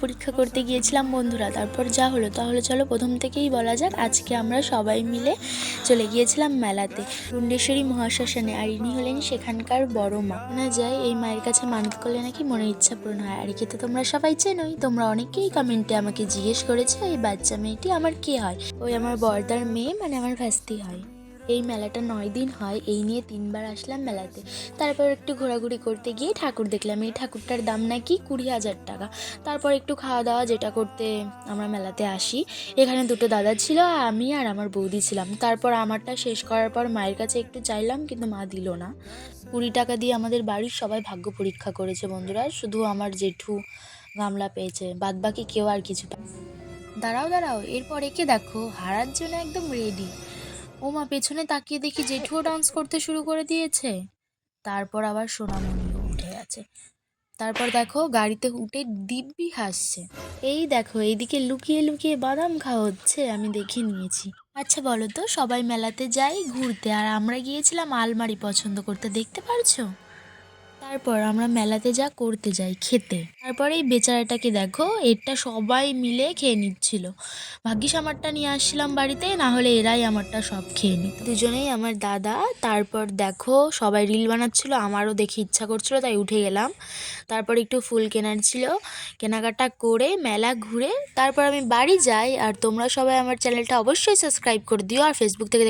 পরীক্ষা করতে গিয়েছিলাম বন্ধুরা। তারপর যা হলো তাহলে চলো প্রথম থেকেই বলা যাক। আজকে আমরা সবাই মিলে চলে গিয়েছিলাম মেলাতে, মুন্ডেশ্বরী মহাশ্মশানে। আর ইনি হলেন সেখানকার বড় মা। না যায় এই মায়ের কাছে মানত করলে নাকি মনের ইচ্ছা পূরণ হয়। আর একে তো তোমরা সবাই চেনোই, তোমরা অনেকেই কমেন্টে আমাকে জিজ্ঞেস করেছো এই বাচ্চা মেয়েটি আমার কে হয়। ওই আমার বড়দার মেয়ে, মানে আমার ভাস্তি হয়। এই মেলাটা 9 দিন হয়, এই নিয়ে 3বার আসলাম মেলাতে। তারপর একটু ঘোরাঘুরি করতে গিয়ে ঠাকুর দেখলাম। এই ঠাকুরটার দাম নাকি 20,000 টাকা। তারপর একটু খাওয়া দাওয়া যেটা করতে আমরা মেলাতে আসি। এখানে দুটো দাদা ছিল, আমি আর আমার বৌদি ছিলাম। তারপর আমারটা শেষ করার পর মায়ের কাছে একটু চাইলাম, কিন্তু মা দিল না। 20 টাকা দিয়ে আমাদের বাড়ির সবাই ভাগ্য পরীক্ষা করেছে বন্ধুরা, শুধু আমার জেঠু গামলা পেয়েছে, বাদবাকি কেউ আর কিছু দাঁড়াও দাঁড়াও, এরপর একে দেখো হারার জন্য একদম রেডি। ও মা, পেছনে তাকিয়ে দেখি জেঠুও ডান্স করতে শুরু করে দিয়েছে। তারপর আবার সোনামণিও উঠে গেছে। তারপর দেখো গাড়িতে উঠে দিব্যি হাসছে। এই দেখো এইদিকে লুকিয়ে লুকিয়ে বাদাম খাওয়া হচ্ছে, আমি দেখে নিয়েছি। আচ্ছা বলো তো, সবাই মেলাতে যাই ঘুরতে, আর আমরা গিয়েছিলাম আলমারি পছন্দ করতে, দেখতে পারছো? তারপর আমরা মেলাতে যা করতে যাই, খেতে। তারপরে এই বেচারাটাকে দেখো, এটা সবাই মিলে খেয়ে নিচ্ছিল। ভাগ্যিস আমারটা নিয়ে আসছিলাম বাড়িতে, না হলে এরাই আমারটা সব খেয়ে নিত। দুজনেই আমার দাদা। তারপর দেখো সবাই রিল বানাচ্ছিল, আমারও দেখে ইচ্ছা করছিল, তাই উঠে গেলাম। তারপর একটু ফুল কেনার ছিল, কেনাকাটা করে মেলা ঘুরে তারপর আমি বাড়ি যাই। আর তোমরা সবাই আমার চ্যানেলটা অবশ্যই সাবস্ক্রাইব করে দিও, আর ফেসবুক থেকে